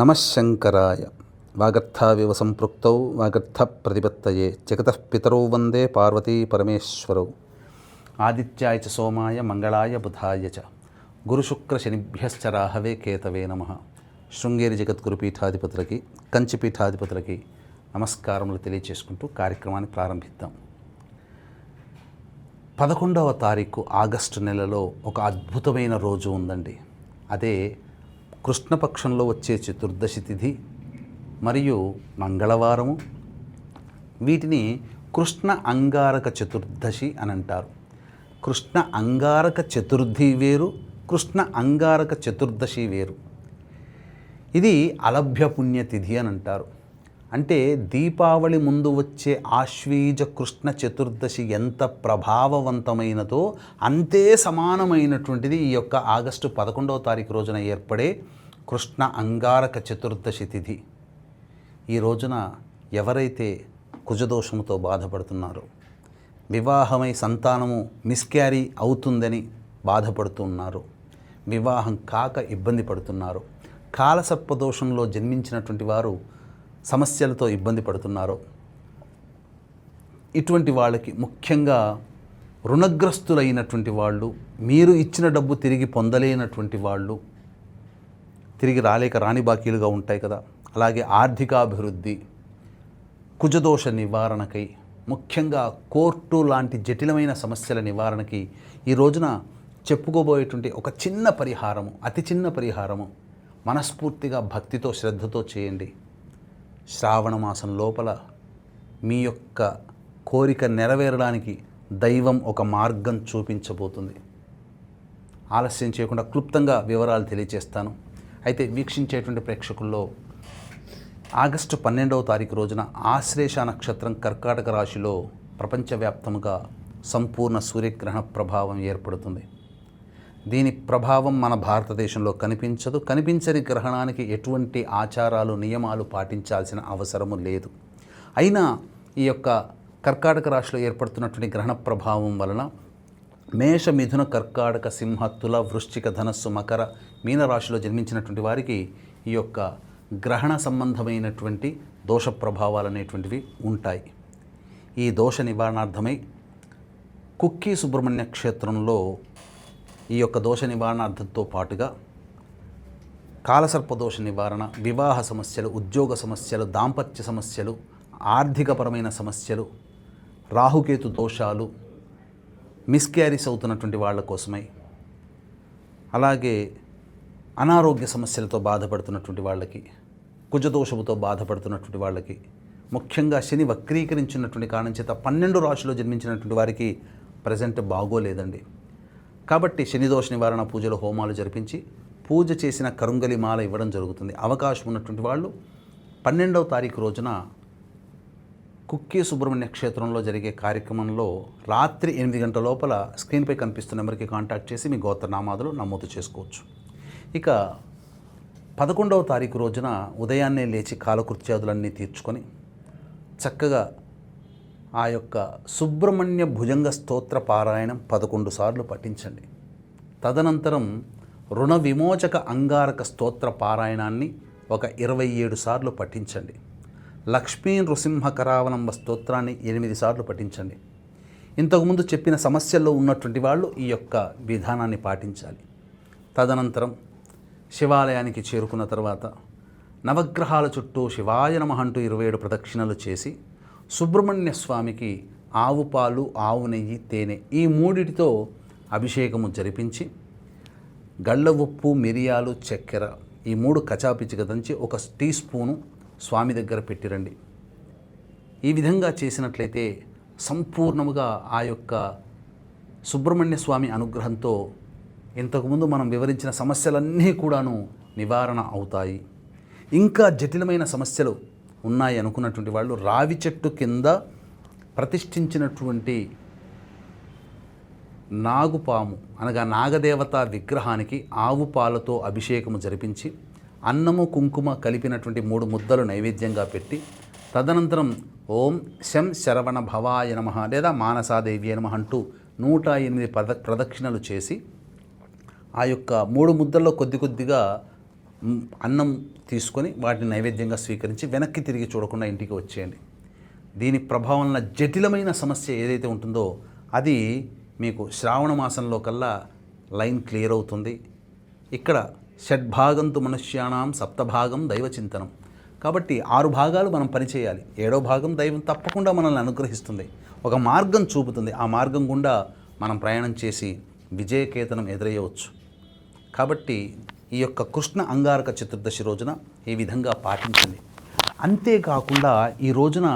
నమఃశంకరాయ వాగర్థావివ సంపృక్తౌ వాగర్థ ప్రతిపత్తయే జగతః పితరౌ వందే పార్వతీ పరమేశ్వరౌ ఆదిత్యాయ చ సోమాయ మంగళాయ బుధాయ చ గురుశుక్ర శనిభ్యశ్చ రాహవే కేతవే నమః. శృంగేరి జగద్గురు పీఠాధిపతులకి కంచి పీఠాధిపతులకి నమస్కారములు తెలియచేసుకుంటూ కార్యక్రమాన్ని ప్రారంభిద్దాం. 11వ తారీఖు ఆగస్టు నెలలో ఒక అద్భుతమైన రోజు ఉందండి. అదే కృష్ణపక్షంలో వచ్చే చతుర్దశి తిథి మరియు మంగళవారము. వీటిని కృష్ణ అంగారక చతుర్దశి అని అంటారు. కృష్ణ అంగారక చతుర్థి వేరు, కృష్ణ అంగారక చతుర్దశి వేరు. ఇది అలభ్య పుణ్యతిథి అని అంటారు. అంటే దీపావళి ముందు వచ్చే ఆశ్వీజ కృష్ణ చతుర్దశి ఎంత ప్రభావవంతమైనదో అంతే సమానమైనటువంటిది ఈ యొక్క ఆగస్టు 11వ తారీఖు రోజున ఏర్పడే కృష్ణ అంగారక చతుర్దశి తిథి. ఈ రోజున ఎవరైతే కుజదోషముతో బాధపడుతున్నారో, వివాహమై సంతానము మిస్క్యారీ అవుతుందని బాధపడుతున్నారో, వివాహం కాక ఇబ్బంది పడుతున్నారో, కాలసర్పదోషంలో జన్మించినటువంటి వారు సమస్యలతో ఇబ్బంది పడుతున్నారు, ఇటువంటి వాళ్ళకి ముఖ్యంగా రుణగ్రస్తులైనటువంటి వాళ్ళు, మీరు ఇచ్చిన డబ్బు తిరిగి పొందలేనటువంటి వాళ్ళు, తిరిగి రాని బాకీలుగా ఉంటాయి కదా, అలాగే ఆర్థికాభివృద్ధి, కుజదోష నివారణకై, ముఖ్యంగా కోర్టు లాంటి జటిలమైన సమస్యల నివారణకి ఈ రోజున చెప్పుకోబోయేటువంటి ఒక చిన్న పరిహారము, అతి చిన్న పరిహారము మనస్ఫూర్తిగా భక్తితో శ్రద్ధతో చేయండి. శ్రావణ మాసం లోపల మీ యొక్క కోరిక నెరవేరడానికి దైవం ఒక మార్గం చూపించబోతుంది. ఆలస్యం చేయకుండా క్లుప్తంగా వివరాలు తెలియజేస్తాను. అయితే వీక్షించేటువంటి ప్రేక్షకుల్లో ఆగస్టు 12వ తారీఖు రోజున ఆశ్లేష నక్షత్రం కర్కాటక రాశిలో ప్రపంచవ్యాప్తముగా సంపూర్ణ సూర్యగ్రహణ ప్రభావం ఏర్పడుతుంది. దీని ప్రభావం మన భారతదేశంలో కనిపించదు. కనిపించని గ్రహణానికి ఎటువంటి ఆచారాలు నియమాలు పాటించాల్సిన అవసరము లేదు. అయినా ఈ యొక్క కర్కాటక రాశిలో ఏర్పడుతున్నటువంటి గ్రహణ ప్రభావం వలన మేష మిథున కర్కాటక సింహ తుల వృశ్చిక ధనస్సు మకర మీన రాశిలో జన్మించినటువంటి వారికి ఈ యొక్క గ్రహణ సంబంధమైనటువంటి దోష ప్రభావాలు అనేటువంటివి ఉంటాయి. ఈ దోష నివారణార్థమై కుక్కి సుబ్రహ్మణ్య క్షేత్రంలో ఈ యొక్క దోష నివారణార్థంతో పాటుగా కాలసర్పదోష నివారణ, వివాహ సమస్యలు, ఉద్యోగ సమస్యలు, దాంపత్య సమస్యలు, ఆర్థికపరమైన సమస్యలు, రాహుకేతు దోషాలు, మిస్క్యారీస్ అవుతున్నటువంటి వాళ్ళ కోసమై, అలాగే అనారోగ్య సమస్యలతో బాధపడుతున్నటువంటి వాళ్ళకి, కుజదోషముతో బాధపడుతున్నటువంటి వాళ్ళకి, ముఖ్యంగా శని వక్రీకరించినటువంటి కారణం చేత 12 రాశిలో జన్మించినటువంటి వారికి ప్రజెంట్ బాగోలేదండి. కాబట్టి శనిదోష నివారణ పూజలు, హోమాలు జరిపించి పూజ చేసిన కరుంగలి మాల ఇవ్వడం జరుగుతుంది. అవకాశం ఉన్నటువంటి వాళ్ళు 12వ తారీఖు రోజున కుక్కి సుబ్రహ్మణ్య క్షేత్రంలో జరిగే కార్యక్రమంలో రాత్రి 8 గంటల లోపల స్క్రీన్పై కనిపిస్తున్న నెంబర్కి కాంటాక్ట్ చేసి మీ గోత్రనామాదులు నమోదు చేసుకోవచ్చు. ఇక 11వ తారీఖు రోజున ఉదయాన్నే లేచి కాలకృత్యాదులన్నీ తీర్చుకొని చక్కగా ఆ యొక్క సుబ్రహ్మణ్య భుజంగ స్తోత్ర పారాయణం 11 సార్లు పఠించండి. తదనంతరం రుణ విమోచక అంగారక స్తోత్ర పారాయణాన్ని ఒక 27 సార్లు పఠించండి. లక్ష్మీ నృసింహకరావలంబ స్తోత్రాన్ని 8 సార్లు పఠించండి. ఇంతకుముందు చెప్పిన సమస్యల్లో ఉన్నటువంటి వాళ్ళు ఈ యొక్క విధానాన్ని పాటించాలి. తదనంతరం శివాలయానికి చేరుకున్న తర్వాత నవగ్రహాల చుట్టూ శివాయ నమః అంటూ 27 ప్రదక్షిణలు చేసి సుబ్రహ్మణ్య స్వామికి ఆవు పాలు, ఆవు నెయ్యి, తేనె ఈ మూడిటితో అభిషేకము జరిపించి గళ్ళ ఉప్పు, మిరియాలు, చక్కెర ఈ 3 కచాపిచిక దంచి 1 టీ స్పూను స్వామి దగ్గర పెట్టిరండి. ఈ విధంగా చేసినట్లయితే సంపూర్ణముగా ఆ యొక్క సుబ్రహ్మణ్య స్వామి అనుగ్రహంతో ఇంతకుముందు మనం వివరించిన సమస్యలన్నీ కూడాను నివారణ అవుతాయి. ఇంకా జటిలమైన సమస్యలు ఉన్నాయి అనుకున్నటువంటి వాళ్ళు రావి చెట్టు కింద ప్రతిష్ఠించినటువంటి నాగుపాము అనగా నాగదేవత విగ్రహానికి ఆవు పాలతో అభిషేకము జరిపించి అన్నము కుంకుమ కలిపినటువంటి 3 ముద్దలు నైవేద్యంగా పెట్టి తదనంతరం ఓం శం శరవణ భవాయ నమః లేదా మానసాదేవి నమః అంటూ 108 ప్రదక్షిణలు చేసి ఆ యొక్క 3 ముద్దల్లో కొద్దిగా అన్నం తీసుకొని వాటిని నైవేద్యంగా స్వీకరించి వెనక్కి తిరిగి చూడకుండా ఇంటికి వచ్చేయండి. దీని ప్రభావం వలన జటిలమైన సమస్య ఏదైతే ఉంటుందో అది మీకు శ్రావణ మాసంలో కల్లా లైన్ క్లియర్ అవుతుంది. ఇక్కడ షడ్భాగంతు మనుష్యానాం సప్తభాగం దైవచింతనం. కాబట్టి 6 భాగాలు మనం పనిచేయాలి. 7వ భాగం దైవం తప్పకుండా మనల్ని అనుగ్రహిస్తుంది, ఒక మార్గం చూపుతుంది. ఆ మార్గం గుండా మనం ప్రయాణం చేసి విజయకేతనం ఎదురయ్యవచ్చు. కాబట్టి ఈ యొక్క కృష్ణ అంగారక చతుర్దశి రోజున ఈ విధంగా పాటించండి. అంతేకాకుండా ఈ రోజున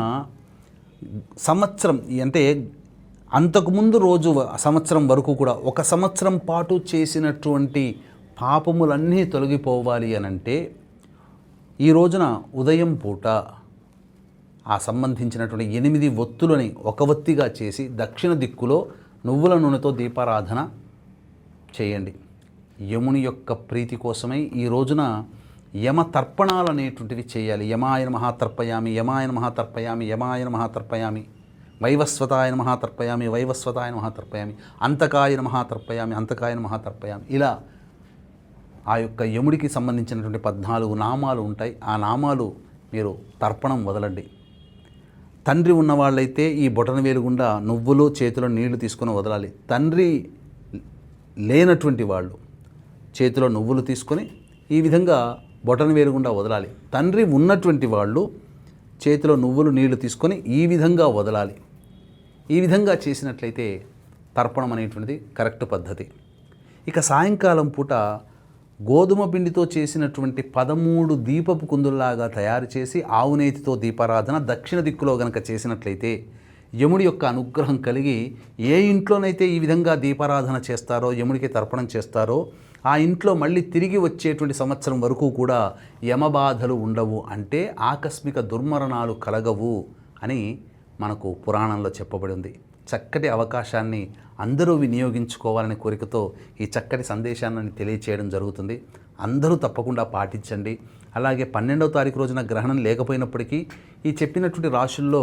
సంవత్సరం అంటే అంతకుముందు రోజు సంవత్సరం వరకు కూడా 1 సంవత్సరం పాటు చేసినటువంటి పాపములన్నీ తొలగిపోవాలి అనంటే ఈ రోజున ఉదయం పూట ఆ సంబంధించినటువంటి 8 ఒత్తులని ఒక ఒత్తిగా చేసి దక్షిణ దిక్కులో నువ్వుల నూనెతో దీపారాధన చేయండి. యముని యొక్క ప్రీతి కోసమై ఈ రోజున యమ తర్పణాలు అనేటువంటివి చేయాలి. యమాయ నమః తర్పయామి, యమాయ నమః తర్పయామి, యమాయ నమః తర్పయామి, వైవస్వతాయ నమః తర్పయామి, వైవస్వతాయ నమః తర్పయామి, అంతకాయ నమః తర్పయామి, అంతకాయ నమః తర్పయామి. ఇలా ఆ యొక్క యముడికి సంబంధించినటువంటి 14 నామాలు ఉంటాయి. ఆ నామాలు మీరు తర్పణం వదలండి. తండ్రి ఉన్నవాళ్ళైతే ఈ బొటనవేలు గుండా నువ్వులు చేతిలో నీళ్లు తీసుకొని వదలాలి. తండ్రి లేనటువంటి వాళ్ళు చేతిలో నువ్వులు తీసుకొని ఈ విధంగా బొటనవేలు గుండా వదలాలి. తండ్రి ఉన్నటువంటి వాళ్ళు చేతిలో నువ్వులు నీళ్లు తీసుకొని ఈ విధంగా వదలాలి. ఈ విధంగా చేసినట్లయితే తర్పణం అనేటువంటిది కరెక్ట్ పద్ధతి. ఇక సాయంకాలం పూట గోధుమ పిండితో చేసినటువంటి 13 దీపపు కుందుల్లాగా తయారు చేసి ఆవునేతితో దీపారాధన దక్షిణ దిక్కులో గనక చేసినట్లయితే యముడి యొక్క అనుగ్రహం కలిగి ఏ ఇంట్లోనైతే ఈ విధంగా దీపారాధన చేస్తారో, యముడికి తర్పణం చేస్తారో ఆ ఇంట్లో మళ్ళీ తిరిగి వచ్చేటువంటి సంవత్సరం వరకు కూడా యమబాధలు ఉండవు, అంటే ఆకస్మిక దుర్మరణాలు కలగవు అని మనకు పురాణంలో చెప్పబడి ఉంది. చక్కటి అవకాశాన్ని అందరూ వినియోగించుకోవాలనే కోరికతో ఈ చక్కటి సందేశాన్ని తెలియచేయడం జరుగుతుంది. అందరూ తప్పకుండా పాటించండి. అలాగే 12వ తారీఖు రోజున గ్రహణం లేకపోయినప్పటికీ ఈ చెప్పినటువంటి రాశుల్లో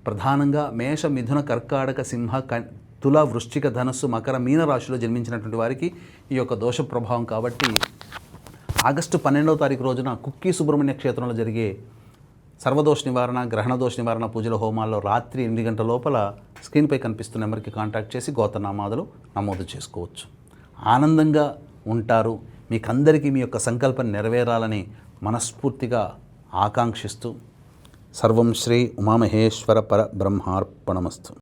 ప్రధానంగా మేష, మిథున, కర్కాటక, సింహ, తుల, వృశ్చిక, ధనస్సు, మకర, మీన రాశిలో జన్మించినటువంటి వారికి ఈ యొక్క దోష ప్రభావం. కాబట్టి ఆగస్టు 12వ తారీఖు రోజున కుక్కీ సుబ్రహ్మణ్య క్షేత్రంలో జరిగే సర్వదోష నివారణ, గ్రహణ దోష నివారణ పూజల హోమాల్లో రాత్రి 8 గంటల లోపల స్క్రీన్పై కనిపిస్తున్న నెంబర్కి కాంటాక్ట్ చేసి గోత్రనామాదులు నమోదు చేసుకోవచ్చు. ఆనందంగా ఉంటారు. మీకందరికీ మీ యొక్క సంకల్పం నెరవేరాలని మనస్ఫూర్తిగా ఆకాంక్షిస్తూ సర్వం శ్రీ ఉమామహేశ్వర పర బ్రహ్మార్పణమస్తు.